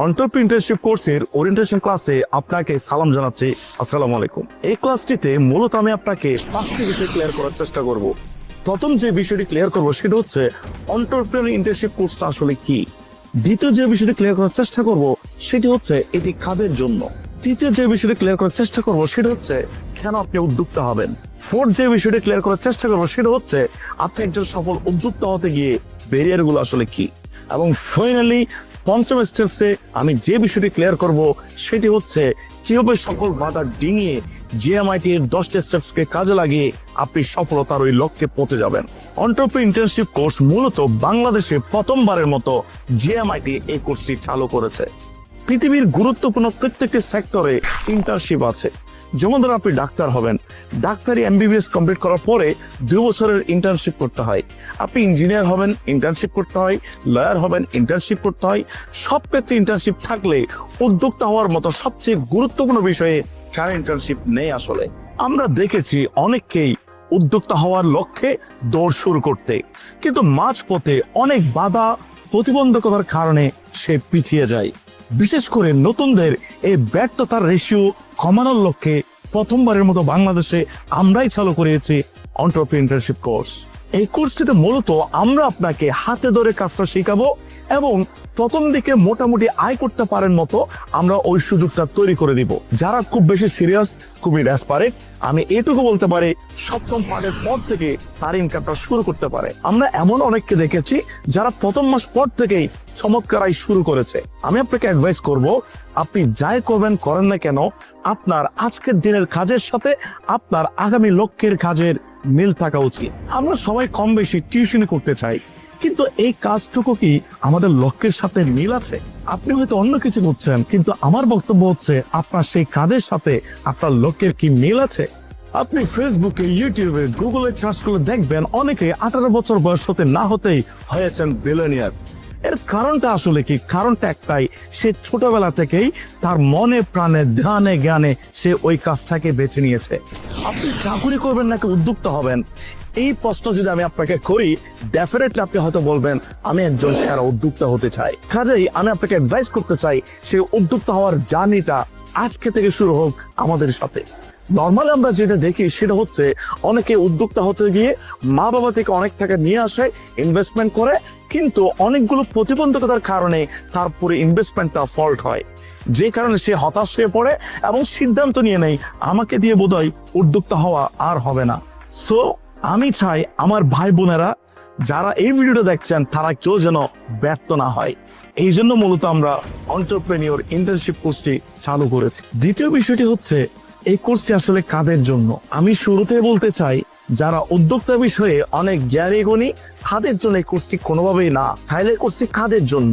Entrepreneurship কোর্সের orientation ক্লাসে আপনাকে সালাম জানাচ্ছি। আসসালামু আলাইকুম। এই ক্লাসটিতে মূলত আমি আপনাকে 5টি বিষয় ক্লিয়ার করার চেষ্টা করব। প্রথম যে বিষয়টি ক্লিয়ার করব সেটা হচ্ছে এন্টারপ্রেনিউর ইন্টার্নশিপ কোর্সটা আসলে কি। দ্বিতীয় যে বিষয়টি ক্লিয়ার করার চেষ্টা করব সেটি হচ্ছে এটি কাদের জন্য। তৃতীয় যে বিষয়টি ক্লিয়ার করার চেষ্টা করব সেটা হচ্ছে কেন আপনি উদ্যোক্তা হবেন। ফোর্থ যে বিষয়টি ক্লিয়ার করার চেষ্টা করব সেটা হচ্ছে আপনি একজন সফল উদ্যোক্তা হতে গিয়ে ব্যারিয়ারগুলো আসলে কি। এবং ফাইনালি পঞ্চম স্টেপসে আমি যে বিষয়টি ক্লিয়ার করব সেটি হচ্ছে কিভাবে সকল বাধা ডিঙিয়ে জিএমআইটি এর 10টা স্টেপসকে কাজে লাগিয়ে আপনি সফলতার ওই লক্ষ্যে পৌঁছে যাবেন। এন্টারপ্রেনিউর ইন্টার্নশিপ কোর্স মূলত বাংলাদেশে প্রথমবারের মতো জিএমআইটি এই কোর্সটি চালু করেছে। পৃথিবীর গুরুত্বপূর্ণ প্রত্যেকটি সেক্টরে ইন্টার্নশিপ আছে। যেমন ধরো আপনি ডাক্তার হবেন, ডাক্তারি এমবিবিএস কমপ্লিট করার পরে 2 বছরের ইন্টার্নশিপ করতে হয়। আপনি ইঞ্জিনিয়ার হবেন, ইন্টার্নশিপ করতে হয়। লয়ার হবেন, ইন্টার্নশিপ করতে হয়। সব ক্ষেত্রে ইন্টার্নশিপ থাকলে উদ্যোক্তা হওয়ার মতো সবচেয়ে গুরুত্বপূর্ণ বিষয়ে কার ইন্টার্নশিপ নেই। আসলে আমরা দেখেছি অনেককেই উদ্যোক্তা হওয়ার লক্ষ্যে দৌড় শুরু করতে, কিন্তু মাঝপথে অনেক বাধা প্রতিবন্ধকতার কারণে সে পিছিয়ে যায়। বিশেষ করে নতুনদের এই ব্যর্থতার রেশিও কমানোর লক্ষ্যে প্রথমবারের মতো বাংলাদেশে আমরাই চালু করেছি এন্টারপ্রেনিউর ইন্টার্নশিপ কোর্স। এই কোর্সটিতে মূলত আমরা আপনাকে হাতে ধরে কাজটা শেখাবো এবং প্রথম দিকে মোটামুটি আয় করতে পারেন মতো আমরা ওই সুযোগটা তৈরি করে দিব। যারা খুব বেশি সিরিয়াস, খুবই ডেসপারেট, আমি এটুকু বলতে পারি সপ্তম পার্টের পর থেকে তার ইনকামটা শুরু করতে পারে। আমরা এমন অনেককে দেখেছি যারা প্রথম মাস পর থেকেই চমৎকার আয় শুরু করেছে। আমি আপনাকে অ্যাডভাইস করব, আপনি যাই করবেন করেন না কেন, আপনার আজকের দিনের কাজের সাথে আপনার আগামী লক্ষ্যের কাজের মিল থাকা উচিত। আমরা সবাই কম বেশি টিউশনি করতে চাই, কিন্তু এই কাজটুকু কি আমাদের লক্ষ্যের সাথে মিল আছে? আপনি হয়তো অন্য কিছু করছেন, কিন্তু আমার বক্তব্য হচ্ছে আপনার সেই কাজের সাথে আপনার লক্ষ্যের কি মিল আছে? আপনি ফেসবুকে, ইউটিউবে, গুগলে সার্চ করলে দেখবেন অনেকে 18 বছর বয়স হতে না হতেই হয়েছেন বিলিয়নিয়ার। এর কারণটা আসলে কি? কারণটা একটাই, সে ছোটবেলা থেকেই তার মনে প্রাণে ধ্যানে জ্ঞানে সে ওই কাজটাকে বেছে নিয়েছে। আপনি চাকরি করবেন নাকি উদ্যোক্তা হবেন, এই প্রশ্ন যদি আমি আপনাকে করি, ডেফিনেটলি আপনি হয়তো বলবেন আমি একজন সেরা উদ্যোক্তা হতে চাই। কাজেই আমি আপনাকে অ্যাডভাইস করতে চাই সেই উদ্যোক্তা হওয়ার জার্নিটা আজকে থেকে শুরু হোক আমাদের সাথে। নর্মালি আমরা যেটা দেখি সেটা হচ্ছে অনেকে উদ্যোক্তা হতে গিয়ে মা বাবা থেকে অনেক টাকা নিয়ে আসে, ইনভেস্টমেন্ট করে, কিন্তু অনেকগুলো প্রতিবন্ধকতার কারণে তারপরে ইনভেস্টমেন্টটা ফল্ট হয়, যে কারণে সে হতাশ হয়ে পড়ে এবং সিদ্ধান্ত নিয়ে নেয় আমাকে দিয়ে বোধহয় উদ্যোক্তা হওয়া আর হবে না। সো আমি চাই আমার ভাই বোনেরা যারা এই ভিডিওটা দেখছেন তারা কেউ যেন ব্যর্থ না হয়। এই জন্য মূলত আমরা এন্টারপ্রেনিউর ইন্টার্নশিপ কোর্সটি চালু করেছি। দ্বিতীয় বিষয়টি হচ্ছে এই কোর্সটি আসলে কাদের জন্য। আমি শুরুতে বলতে চাই যারা উদ্যোক্তা বিষয়ে অনেক জ্ঞানী গুণী তাদের জন্য এই কোর্সটি কোনোভাবেই না। তাইলে কোর্সটি কাদের জন্য?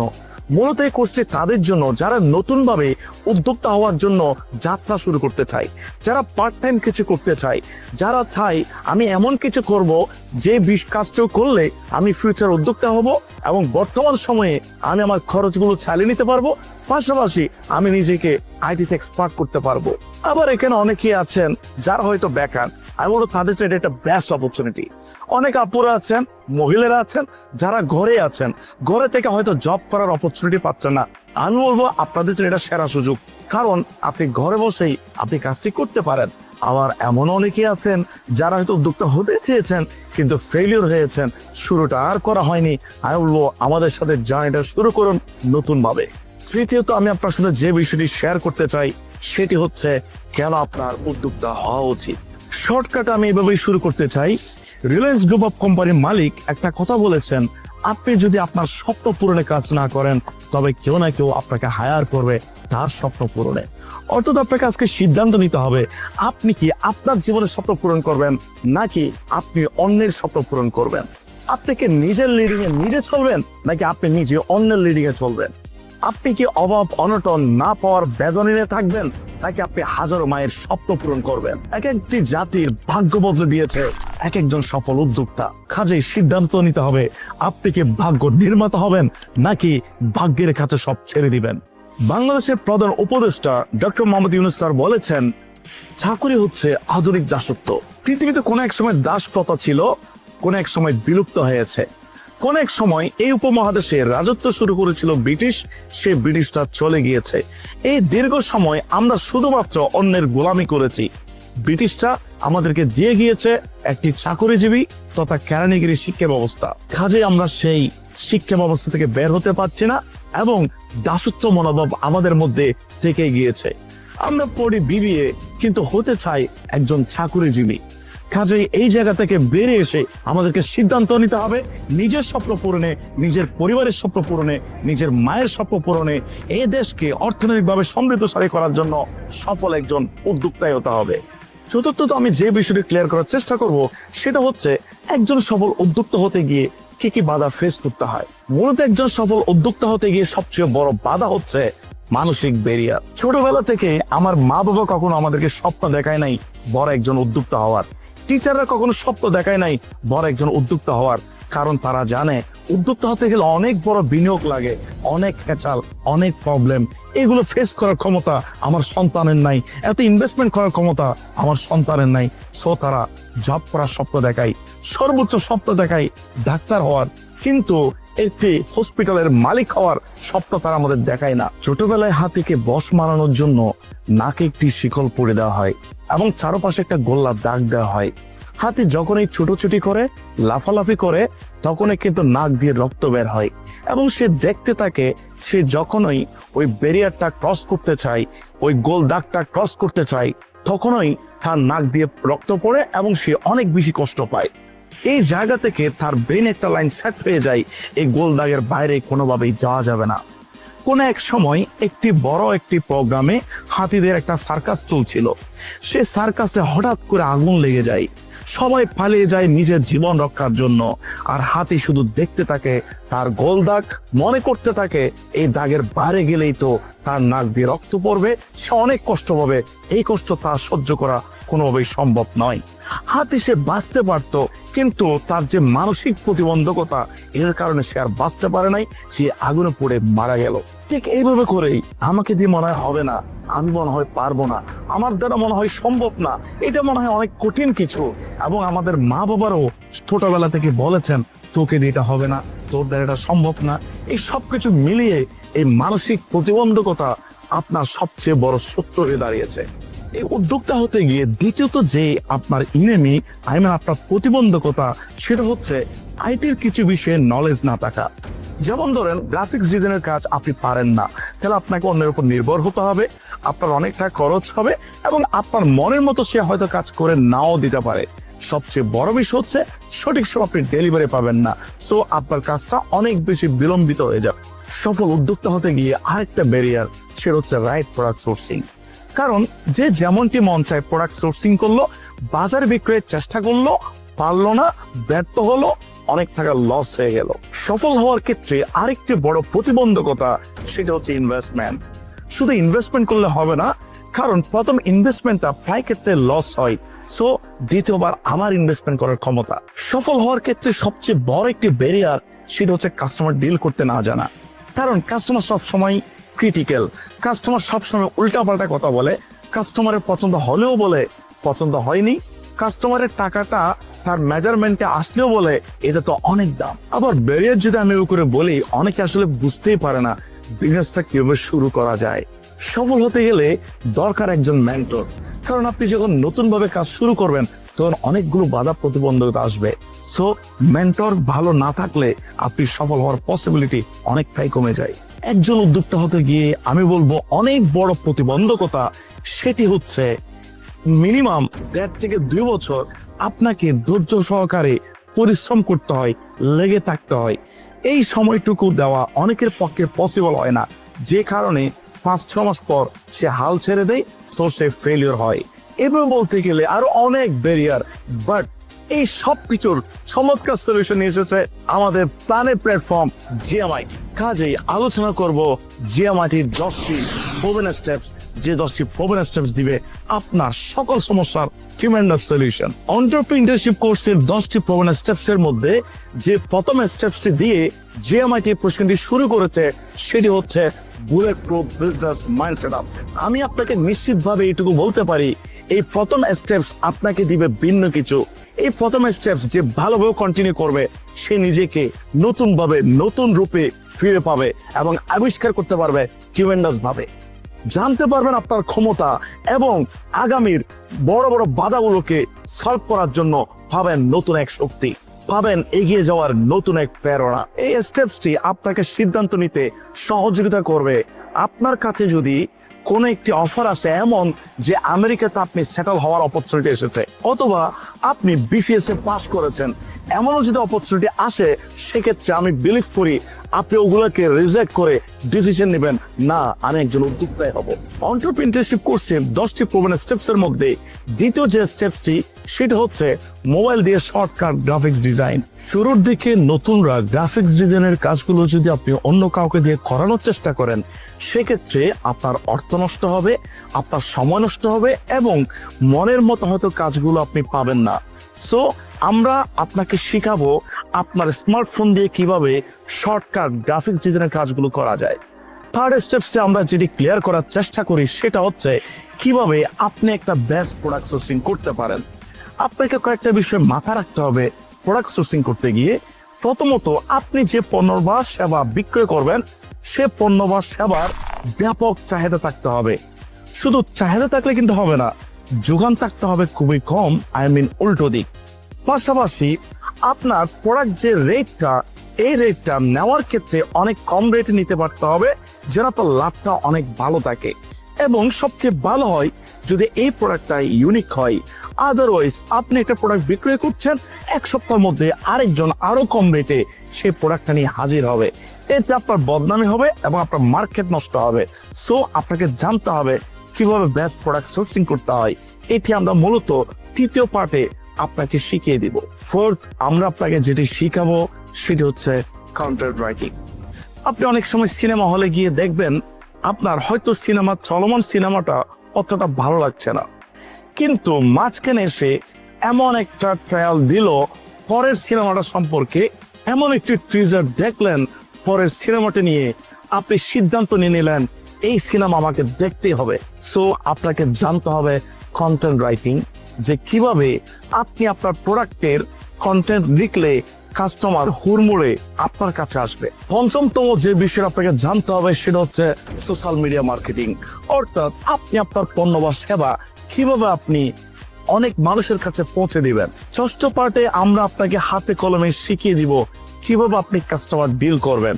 মূলত এই কোর্সটি তাদের জন্য যারা নতুন ভাবে উদ্যোক্তা হওয়ার জন্য যাত্রা শুরু করতে চায়, যারা পার্ট টাইম কিছু করতে চায়, যারা চায় আমি এমন কিছু করব যে কাজটা করলে আমি ফিউচার উদ্যোক্তা হব এবং বর্তমান সময়ে আমি আমার খরচগুলো চালিয়ে নিতে পারবো, পাশাপাশি আমি নিজেকে আইটিতে এক্সপার্ট করতে পারবো। আবার এখানে অনেকেই আছেন যারা হয়তো বেকার, আমি বলবো তাদের জন্য এটা একটা বেস্ট অপরচুনিটি। অনেক আপুরা আছেন, মহিলারা আছেন যারা ঘরে আছেন, ঘরে থেকে হয়তো জব করার অপরচুনিটি পাচ্ছেন না, আমি বলবো আপনাদের জন্য এটা সেরা সুযোগ, কারণ আপনি ঘরে বসেই আপনি কাজটি করতে পারেন। আবার এমন অনেকেই আছেন যারা হয়তো উদ্যোক্তা হতে চেয়েছেন কিন্তু ফেলিওর হয়েছেন, শুরুটা আর করা হয়নি, আমি বলবো আমাদের সাথে জার্নিটা শুরু করুন নতুন ভাবে। তৃতীয়ত আমি আপনার সাথে যে বিষয়টি শেয়ার করতে চাই সেটি হচ্ছে কেন আপনার উদ্যোক্তা হওয়া উচিত। শর্টকাট আমি এভাবেই শুরু করতে চাই। রিলায়েন্স গ্রুপ অফ কোম্পানির মালিক একটা কথা বলেছেন, আপনি যদি আপনার স্বপ্ন পূরণে কাজ না করেন তবে কেউ না কেউ আপনাকে হায়ার করবে তার স্বপ্ন পূরণে। অর্থাৎ আপনাকে আজকে সিদ্ধান্ত নিতে হবে আপনি কি আপনার জীবনের স্বপ্ন পূরণ করবেন নাকি আপনি অন্যের স্বপ্ন পূরণ করবেন। আপনি কি নিজের লিডিং এ নিজে চলবেন নাকি আপনি নিজে অন্যের লিডিং এ চলবেন। আপনি কি অভাব অনটন না পাওয়ার বেদনীতে থাকবেন নাকি আপনি হাজারো মায়ের স্বপ্ন পূরণ করবেন। এক একটি জাতির ভাগ্য বদলে দিয়েছে এক একজন সফল উদ্যোক্তা। কাজেই সিদ্ধান্ত নিতে হবে আপনি কি ভাগ্য নির্মাতা হবেন নাকি ভাগ্যের কাছে সব ছেড়ে দিবেন। বাংলাদেশের প্রধান উপদেষ্টা ডক্টর মোহাম্মদ ইউনূস স্যার বলেছেন, চাকরি হচ্ছে আধুনিক দাসত্ব। পৃথিবীতে কোনো এক সময় দাস প্রথা ছিল, কোনো এক সময় বিলুপ্ত হয়েছে। কোন এক সময় এই উপমহাদেশে রাজত্ব শুরু করেছিল ব্রিটিশ, সে ব্রিটিশটা চলে গিয়েছে। এই দীর্ঘ সময় আমরা শুধুমাত্র অন্যের গোলামি করেছি। ব্রিটিশরা আমাদেরকে দিয়ে গিয়েছে একটি চাকরিজীবী তথা কেরানিগিরি শিক্ষা ব্যবস্থা। কাজে আমরা সেই শিক্ষা ব্যবস্থা থেকে বের হতে পারছি না এবং দাসত্ব মনোভাব আমাদের মধ্যে থেকে গিয়েছে। আমরা পড়ি বিবিএ, কিন্তু হতে চাই একজন চাকরিজীবী। কাজে এই জায়গা থেকে বেরিয়ে এসে আমাদেরকে সিদ্ধান্ত নিতে হবে নিজের স্বপ্ন পূরণে, নিজের পরিবারের স্বপ্ন পূরণে, নিজের মায়ের স্বপ্ন পূরণে, এই দেশকে অর্থনৈতিকভাবে সমৃদ্ধশালী করার জন্য সফল একজন উদ্যোক্তাই হতে হবে। চতুর্থত, আমি যে বিষয়টি ক্লিয়ার করার চেষ্টা করব সেটা হচ্ছে একজন সফল উদ্যোক্তা হতে গিয়ে কি কি বাধা ফেস করতে হয়। মূলত একজন সফল উদ্যোক্তা হতে গিয়ে সবচেয়ে বড় বাধা হচ্ছে মানসিক ব্যারিয়ার। ছোটবেলা থেকে আমার মা বাবা কখনো আমাদেরকে স্বপ্ন দেখায় নাই বড় একজন উদ্যোক্তা হওয়ার। টিচাররা কখনো স্বপ্ন দেখায় নাই বড় একজন উদ্যোক্তা হওয়ার, কারণ তারা জানে উদ্যোক্তা হতে গেলে অনেক বড় বিনিয়োগ লাগে, অনেক খেচাল, অনেক প্রবলেম। এগুলো ফেস করার ক্ষমতা আমার সন্তানের নাই, এত ইনভেস্টমেন্ট করার ক্ষমতা আমার সন্তানের নাই। সো তারা জব করার স্বপ্ন দেখায়, সর্বোচ্চ স্বপ্ন দেখায় ডাক্তার হওয়ার, কিন্তু একটি হসপিটালের মালিক হওয়ার স্বপ্ন তারা আমাদের দেখায় না। ছোটবেলায় হাতিকে বশ মারানোর জন্য নাকে একটি শিকল পরে দেওয়া হয় এবং চারপাশে একটা গোল্লা দাগ দেওয়া হয়। হাতি যখনই ছুটোছুটি করে, লাফালাফি করে, তখনই কিন্তু নাক দিয়ে রক্ত বের হয় এবং সে দেখতে থাকে সে যখনই ওই ব্যারিয়ারটা ক্রস করতে চায়, ওই গোল দাগটা ক্রস করতে চায়, তখনই তার নাক দিয়ে রক্ত পড়ে এবং সে অনেক বেশি কষ্ট পায়। এই জায়গা থেকে তার ব্রেন একটা লাইন সেট হয়ে যায়, এই গোল দাগের বাইরে কোনোভাবেই যাওয়া যাবে না। কোন এক সময় একটি বড় একটি প্রোগ্রামে হাতিদের একটা সার্কাস চলছিল। সে সার্কাসে হঠাৎ করে আগুন লেগে যায়, সবাই পালিয়ে যায় নিজের জীবন রক্ষার জন্য, আর হাতি শুধু দেখতে থাকে তার গোল দাগ, মনে করতে থাকে এই দাগের বাইরে গেলেই তো তার নাক দিয়ে রক্ত পড়বে, সে অনেক কষ্ট পাবে। এই কষ্ট তার সহ্য করা কোনোভাবেই সম্ভব নয়। হাতি সে বাঁচতে পারতো, কিন্তু তার যে মানসিক প্রতিবন্ধকতা, এর কারণে সে আর বাঁচতে পারে নাই, সে আগুনে পড়ে মারা গেল। ঠিক এইভাবে করেই আমাকে দিয়ে মনে হয় হবে না, আমি মনে হয় পারবো না, আমার দ্বারা মনে হয় সম্ভব না, এটা মনে হয় অনেক কঠিন কিছু। এবং আমাদের মা বাবারও ছোটবেলা থেকে বলেছেন তোকে দিয়ে এটা হবে না, তোর দ্বারা এটা সম্ভব না। এই সবকিছু মিলিয়ে এই মানসিক প্রতিবন্ধকতা আপনার সবচেয়ে বড় শত্রু হয়ে দাঁড়িয়েছে। এই উদ্যোক্তা হতে গিয়ে দ্বিতীয়ত যে আপনার ইনেমি, আপনার প্রতিবন্ধকতা, সেটা হচ্ছে আইটির কিছু বিষয়ে নলেজ না থাকা। যেমন ধরেন গ্রাফিক্স ডিজাইনের কাজ আপনি পারেন না, তাহলে আপনাকে অন্যের উপর নির্ভর হতে হবে, আপনার অনেকটা খরচ হবে এবং আপনার মনের মতো সে হয়তো কাজ করে নাও দিতে পারে। সবচেয়ে বড় বিষয় হচ্ছে সঠিক সময় আপনি ডেলিভারি পাবেন না, সো আপনার কাজটা অনেক বেশি বিলম্বিত হয়ে যাবে। সফল উদ্যোক্তা হতে গিয়ে আরেকটা ব্যারিয়ার, সেটা হচ্ছে রাইট প্রোডাক্ট সোর্সিং। কারণ যে যেমনটি মন চায় প্রোডাক্ট সোর্সিং করলো, বাজারে বিক্রয়ের চেষ্টা করলো, পারলো না, ব্যর্থ হলো, অনেক টাকা লস হয়ে গেল। সফল হওয়ার ক্ষেত্রে আরেকটি বড় প্রতিবন্ধকতা, সেটা হচ্ছে ইনভেস্টমেন্ট। শুধু ইনভেস্টমেন্ট করলে হবে না, কারণ প্রথম ইনভেস্টমেন্টটা প্রায় ক্ষেত্রে লস হয়, সো দ্বিতীয়বার আবার ইনভেস্টমেন্ট করার ক্ষমতা। সফল হওয়ার ক্ষেত্রে সবচেয়ে বড় একটি ব্যারিয়ার, সেটা হচ্ছে কাস্টমার ডিল করতে না জানা। কারণ কাস্টমার সবসময় ক্রিটিক্যাল, কাস্টমার সবসময় উল্টাপাল্টা কথা বলে, কাস্টমারের পছন্দ হলেও বলে পছন্দ হয়নি, কাস্টমারের টাকাটা তার মেজারমেন্টে আসলেও বলে এটা তো অনেক দাম। আবার ব্যারিয়ার যদি আমি করে বলি, অনেকে আসলে বুঝতেই পারে না বিজনেসটা কিভাবে শুরু করা যায়। সফল হতে গেলে দরকার একজন মেন্টর, কারণ আপনি যখন নতুন ভাবে কাজ শুরু করবেন তখন অনেকগুলো বাধা প্রতিবন্ধকতা আসবে। সো মেন্টর ভালো না থাকলে আপনি সফল হওয়ার পসিবিলিটি অনেকটাই কমে যায়। একজন উদ্যোক্তা হতে গিয়ে আমি বলবো অনেক বড় প্রতিবন্ধকতা, সেটি হচ্ছে মিনিমাম 1.5 থেকে 2 বছর আপনাকে ধৈর্য সহকারে পরিশ্রম করতে হয়, লেগে থাকতে হয়। এই সময়টুকু দেওয়া অনেকের পক্ষে পসিবল হয় না, যে কারণে 5-6 মাস পর সে হাল ছেড়ে দেয়, সো সে ফেলিওর হয়। এভাবে বলতে গেলে আরো অনেক ব্যারিয়ার, বাট এই সব কিছুর চমৎকার সলিউশন নিয়ে এসেছে আমাদের প্ল্যানের প্ল্যাটফর্ম জিএমআইটি। কাজেই আলোচনা করব জিএমআইটির 10টি প্রোভেন স্টেপস, যে 10টি প্রোভেন স্টেপস দিবে আপনার সকল সমস্যার ট্রিমেন্ডাস সলিউশন। এন্টারপ্রেনিউরশিপ কোর্সের 10টি প্রোভেন স্টেপস এর মধ্যে যে প্রথম স্টেপসটি দিয়ে জিএমআইটি প্রশিক্ষণটি শুরু করেছে, সেটি হচ্ছে bullet proof business mindset up. আমি আপনাকে নিশ্চিতভাবে এইটুকু বলতে পারি, এই প্রথম স্টেপস আপনাকে দিবে ভিন্ন কিছু। এই প্রথম স্টেপস যে ভালোভাবে কন্টিনিউ করবে, সে নিজেকে নতুনভাবে নতুন রূপে ফিরে পাবে এবং আবিষ্কার করতে পারবে ট্রিমেন্ডাস ভাবে। জানতে পারবেন আপনার ক্ষমতা এবং আগামীর বড় বড় বাধাগুলোকে সলভ করার জন্য পাবেন নতুন এক শক্তি, পাবেন এগিয়ে যাওয়ার নতুন এক প্রেরণা। এই স্টেপসটি আপনাকে সিদ্ধান্ত নিতে সহযোগিতা করবে। আপনার কাছে যদি কোনো একটি অফার আসে এমন যে আমেরিকাতে আপনি সেটেল হওয়ার অপরচুনিটি এসেছে, অথবা আপনি বিসিএস এ পাস করেছেন, এমনও যদি অপরচুনিটি আসে, সেক্ষেত্রে আমি বিলিভ করি আপনি ওগুলোকে রিজেক্ট করে ডিসিশন নেবেন, না আমি একজন উদ্যোক্তাই হব। এন্টারপ্রেনারশিপ কোর্সের 10টি প্রবণ স্টেপসের মধ্যে দ্বিতীয় যে স্টেপসটি, সেটা হচ্ছে মোবাইল দিয়ে শর্টকাট গ্রাফিক্স ডিজাইন। শুরুর দিকে নতুনরা গ্রাফিক্স ডিজাইনের কাজগুলো যদি আপনি অন্য কাউকে দিয়ে করানোর চেষ্টা করেন, সেক্ষেত্রে আপনার অর্থ নষ্ট হবে, আপনার সময় নষ্ট হবে এবং মনের মতো হয়তো কাজগুলো আপনি পাবেন না। সো আমরা আপনাকে শিখাবো আপনার স্মার্টফোন দিয়ে কিভাবে শর্টকাট গ্রাফিক্স ডিজাইনের কাজগুলো করা যায়। থার্ড স্টেপসে আমরা যেটি ক্লিয়ার করার চেষ্টা করি, সেটা হচ্ছে কিভাবে আপনি একটা বেস্ট প্রোডাক্ট সোর্সিং করতে পারেন। আপনাকে কয়েকটা বিষয় মাথায় রাখতে হবে প্রোডাক্ট সোর্সিং করতে গিয়ে। প্রথমত, আপনি যে পণ্য বা সেবা বিক্রয় করবেন, সে পণ্য বা সেবার ব্যাপক চাহিদা থাকতে হবে। শুধু চাহিদা থাকলে কিন্তু হবে না, যোগান থাকতে হবে খুবই কম, উল্টো দিক। পাশাপাশি আপনার প্রোডাক্ট যে রেটটা, এই রেটটা নেওয়ার ক্ষেত্রে অনেক কম রেটে নিতে পারতে হবে, যেন আপনার লাভটা অনেক ভালো থাকে। এবং সবচেয়ে ভালো হয় যদি এই প্রোডাক্টটা ইউনিক হয়। আদারওয়াইজ আপনি একটা প্রোডাক্ট বিক্রয় করছেন, এক সপ্তাহের মধ্যে আরেকজন আরো কম রেটে সেই প্রোডাক্টটা নিয়ে হাজির হবে, এতে আপনার বদনামি হবে এবং আপনার মার্কেট নষ্ট হবে। সো আপনাকে জানতে হবে কিভাবে বেস্ট প্রোডাক্ট সোর্সিং করতে হয়। এটি আমরা মূলত তৃতীয় পার্টে আপনাকে শিখিয়ে দিব। ফোর্থ, আমরা আপনাকে যেটি শিখাবো সেটি হচ্ছে কন্টেন্ট রাইটিং। আপনি অনেক সময় সিনেমা হলে গিয়ে দেখবেন আপনার হয়তো চলমান সিনেমাটা অতটা ভালো লাগছে না, কিন্তু মাঝখানে এসে এমন একটা ট্রায়াল দিল পরের সিনেমাটা সম্পর্কে, এমন একটি ট্রিজার দেখলেন পরের সিনেমাটা নিয়ে, আপনি সিদ্ধান্ত নিয়ে নিলেন এই সিনেমা আমাকে দেখতেই হবে। সো আপনাকে জানতে হবে কন্টেন্ট রাইটিং, যে কিভাবে আপনি আপনার প্রোডাক্টের কন্টেন্ট লিখলে কাস্টমার হুড়মুড়ে আপনার কাছে আসবে। পঞ্চমতম যে বিষয় আপনাকে জানতে হবে সেটা হচ্ছে সোশ্যাল মিডিয়া মার্কেটিং, অর্থাৎ আপনি আপনার পণ্য বা সেবা কিভাবে আপনি অনেক মানুষের কাছে পৌঁছে দিবেন। ষষ্ঠ পার্টে আমরা আপনাকে হাতে কলমে শিখিয়ে দিব কিভাবে আপনি কাস্টমার ডিল করবেন,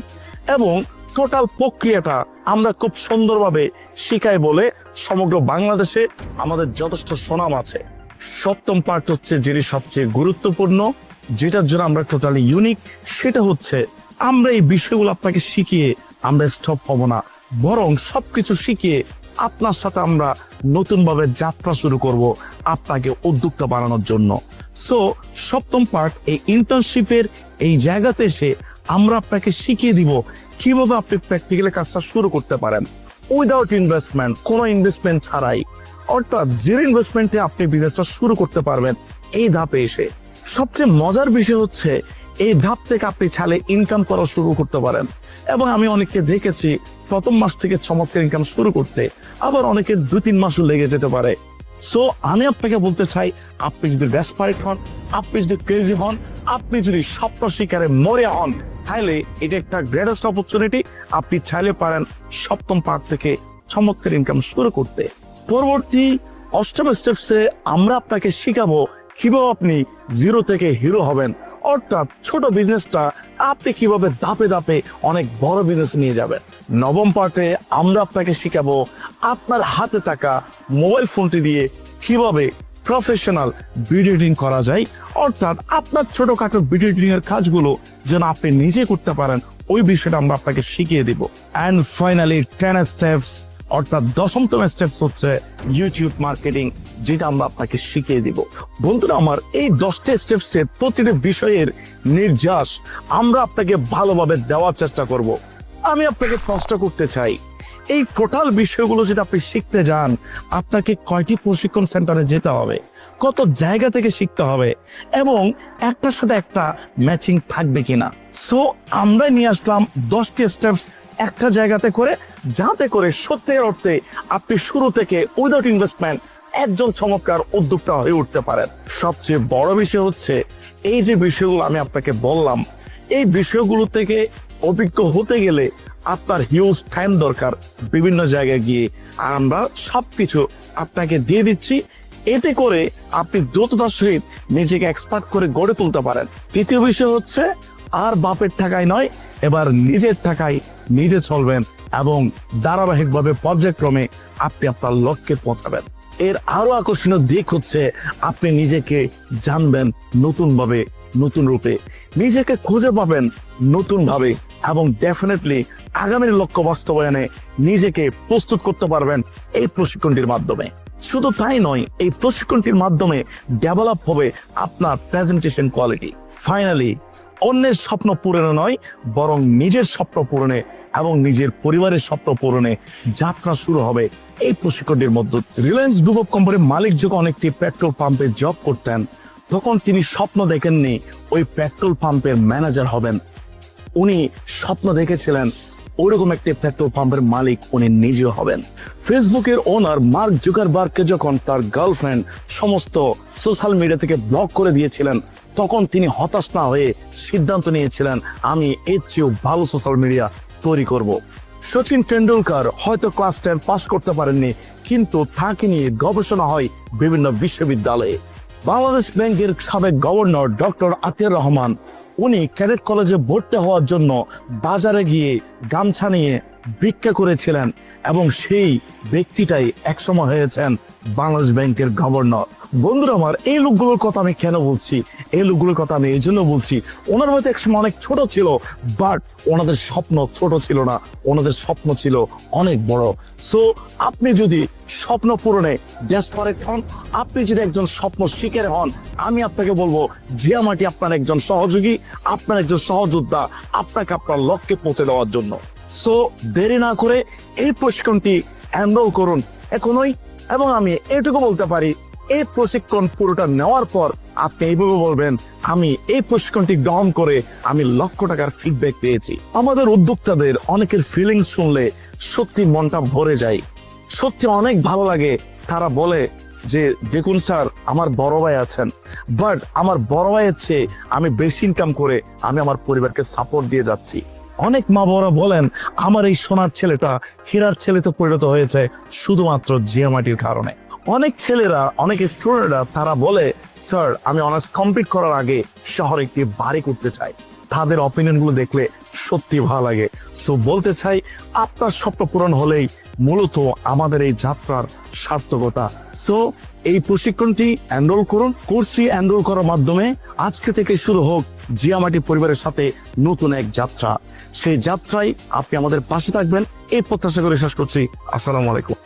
এবং টোটাল প্রক্রিয়াটা আমরা খুব সুন্দরভাবে শিখাই বলে সমগ্র বাংলাদেশে আমাদের যথেষ্ট সুনাম আছে। সপ্তম পার্ট হচ্ছে যেটি সবচেয়ে গুরুত্বপূর্ণ, যেটার জন্য আমরা টোটালি ইউনিক, সেটা হচ্ছে আমরা এই বিষয়গুলো আপনাকে শিখিয়ে আমরা স্টপ হব না, বরং সবকিছু শিখিয়ে আপনার সাথে আমরা নতুনভাবে যাত্রা শুরু করব আপনাকে উদ্যোক্তা বানানোর জন্য। সো সপ্তম পার্ট, এই ইন্টার্নশিপের এই জায়গাতে এসে আমরা আপনাকে শিখিয়ে দিব কিভাবে আপনি প্র্যাকটিক্যালি কাজটা শুরু করতে পারেন উইদাউট ইনভেস্টমেন্ট, কোনো ইনভেস্টমেন্ট ছাড়াই, অর্থাৎ জিরো ইনভেস্টমেন্টে আপনি বিজনেসটা শুরু করতে পারবেন এই ধাপে এসে। সবচেয়ে মজার বিষয় হচ্ছে এই ধাপ থেকে আপনি চাইলে ইনকাম করা শুরু করতে পারেন, এবং আমি অনেককে দেখেছি প্রথম মাস থেকে চমৎকার ইনকাম শুরু করতে, আবার অনেকের 2-3 মাসও লেগে যেতে পারে। সো আমি আপনাকে বলতে চাই, আপনি যদি ডেসপারেট হন, আপনি যদি ক্রেজি হন, আপনি যদি স্বপ্ন শিকারে মরে হন, তাহলে এটা একটা গ্রেটেস্ট অপরচুনিটি। আপনি চাইলে পারেন সপ্তম পার্ট থেকে চমৎকার ইনকাম শুরু করতে। পরবর্তী অষ্টম স্টেপসে আমরা আপনাকে শিখাবো কিভাবে আপনি জিরো থেকে হিরো হবেন, অর্থাৎ ছোট বিজনেসটা আপনি কিভাবে ধাপে ধাপে অনেক বড় বিজনেস নিয়ে যাবেন। নবম পার্টে আমরা আপনাকে শিখাবো আপনার হাতে থাকা মোবাইল ফোনটি দিয়ে কিভাবে প্রফেশনাল ভিডিও এডিটিং করা যায়, অর্থাৎ আপনার ছোটখাটো ভিডিও এডিটিং এর কাজগুলো যেন আপনি নিজে করতে পারেন, ওই বিষয়টা আমরা আপনাকে শিখিয়ে দিব। অ্যান্ড ফাইনালি 10 স্টেপস, অর্থাৎ 10তম স্টেপস হচ্ছে ইউটিউব মার্কেটিং, যেটা আমরা আপনাকে শিখিয়ে দিব। বন্ধুরা আমার, এই 10টা স্টেপসের প্রতিটি বিষয়ের নির্যাস আমরা আপনাকে ভালোভাবে দেওয়ার চেষ্টা করব। আমি আপনাকে প্রশ্ন করতে চাই, এই টোটাল বিষয়গুলো যদি আপনি শিখতে যান, আপনাকে কয়টি প্রশিক্ষণ সেন্টারে যেতে হবে, কত জায়গা থেকে শিখতে হবে, এবং একটার সাথে একটা ম্যাচিং থাকবে কিনা। সো আমরা নিয়ে আসলাম 10টি স্টেপস একটা জায়গাতে করে, যাতে করে সত্যিকার অর্থে আপনি শুরু থেকে উইদাউট ইনভেস্টমেন্ট একজন চমৎকার উদ্যোক্তা হয়ে উঠতে পারেন। সবচেয়ে বড় বিষয় হচ্ছে এই যে বিষয়গুলো আমি আপনাকে বললাম, এই বিষয়গুলো থেকে অভিজ্ঞ হতে গেলে আপনার হিউজ টাইম দরকার বিভিন্ন জায়গায় গিয়ে, আর আমরা সবকিছু আপনাকে দিয়ে দিচ্ছি। এতে করে আপনি দ্রুততার সহিত নিজেকে এক্সপার্ট করে গড়ে তুলতে পারেন। তৃতীয় বিষয় হচ্ছে আর বাপের টাকায় নয়, এবার নিজের টাকায় নিজে চলবেন এবং ধারাবাহিকভাবে পর্যায়ক্রমে আপনি আপনার লক্ষ্যে পৌঁছাবেন। এর আরো আকর্ষণীয় দিক হচ্ছে আপনি নিজেকে জানবেন নতুন ভাবে, নতুন রূপে নিজেকে খুঁজে পাবেন নতুন ভাবে, এবং ডেফিনেটলি আগামীর লক্ষ্য বাস্তবায়নে নিজেকে প্রস্তুত করতে পারবেন এই প্রশিক্ষণটির মাধ্যমে। শুধু তাই নয়, এই প্রশিক্ষণটির মাধ্যমে ডেভেলপ হবে আপনার প্রেজেন্টেশন কোয়ালিটি। ফাইনালি অন্যের স্বপ্ন পূরণে নয়, বরং নিজের স্বপ্ন পূরণে এবং নিজের পরিবারের স্বপ্ন পূরণে যাত্রা শুরু হবে এই প্রশিক্ষণটির মধ্যে। রিলায়েন্স গ্রুপ অফ কোম্পানির মালিক যখন একটি পেট্রোল পাম্পে জব করতেন, তখন তিনি স্বপ্ন দেখেননি ওই পেট্রোল পাম্পের ম্যানেজার হবেন। উনি স্বপ্ন দেখেছিলেন ওরকম একটি পেট্রোল পাম্পের মালিক উনি নিজেও হবেন। ফেসবুকের ওনার মার্ক জুকারবার্গকে যখন তার গার্লফ্রেন্ড সমস্ত সোশ্যাল মিডিয়া থেকে ব্লক করে দিয়েছিলেন, তখন তিনি হতাশ না হয়ে সিদ্ধান্ত নিয়েছিলেন আমি এর চেয়েও ভালো সোশ্যাল মিডিয়া তৈরি করব। সচিন টেন্ডুলকার হয়তো ক্লাস 10 পাস করতে পারেননি, কিন্তু তাকে নিয়ে গবেষণা হয় বিভিন্ন বিশ্ববিদ্যালয়ে। বাংলাদেশ ব্যাংকের সাবেক গভর্নর ডক্টর আতিয়ার রহমান, উনি ক্যাডেট কলেজে ভর্তি হওয়ার জন্য বাজারে গিয়ে গামছা নিয়ে ভিক্ষা করেছিলেন, এবং সেই ব্যক্তিটাই একসময় হয়েছেন বাংলাদেশ ব্যাংকের গভর্নর। বন্ধুরা আমার, এই লোকগুলোর কথা আমি কেন বলছি? এই লোকগুলোর কথা আমি এই জন্য বলছি, ওনার হয়তো একসময় অনেক ছোট ছিল, বাট ওনাদের স্বপ্ন ছোট ছিল না, ওনাদের স্বপ্ন ছিল অনেক বড়। সো আপনি যদি স্বপ্ন পূরণে ডেসপারেট হন, আপনি যদি একজন স্বপ্ন শিকার হন, আমি আপনাকে বলবো জিয়ামাটি আপনার একজন সহযোগী, আপনার একজন সহযোদ্ধা, আপনাকে আপনার লক্ষ্যে পৌঁছে দেওয়ার জন্য। সো দেরি না করে এই প্রশিক্ষণটি এনরোল করুন এখনই। এবং আমি এটুকু বলতে পারি, এই প্রশিক্ষণ পুরোটা নেওয়ার পর আপনি এইভাবে বলবেন আমি এই প্রশিক্ষণটি গ্রহণ করে আমি লক্ষ টাকার ফিডব্যাক পেয়েছি। আমাদের উদ্যোক্তাদের অনেকের ফিলিংস শুনলে সত্যি মনটা ভরে যায়, সত্যি অনেক ভালো লাগে। তারা বলে যে দেখুন স্যার, আমার বড় ভাই আছেন, বাট আমার বড় ভাইয়ের চেয়ে আমি বেশি ইনকাম করে আমি আমার পরিবারকে সাপোর্ট দিয়ে যাচ্ছি। অনেক মা বাবারা বলেন আমার এই সোনার ছেলেটা হীরার ছেলেতে পরিণত হয়েছে শুধুমাত্র জিয়ামাটির কারণে। অনেক ছেলেরা, অনেক স্টুডেন্টরা তারা বলে স্যার আমি অনার্স কমপ্লিট করার আগে শহরে একটি বাড়ি করতে চাই। তাদের অপিনিয়ন গুলো দেখলে সত্যি ভালো লাগে। সো বলতে চাই, আপনার স্বপ্ন পূরণ হলেই মূলত আমাদের এই যাত্রার সার্থকতা। সো এই প্রশিক্ষণটি এনরোল করুন। কোর্সটি এনরোল করার মাধ্যমে আজকে থেকে শুরু হোক জিয়ামাটি পরিবারের সাথে নতুন এক যাত্রা। সেই যাত্রায় আপনি আমাদের পাশে থাকবেন এই প্রত্যাশা করে শেষ করছি। আসসালামু আলাইকুম।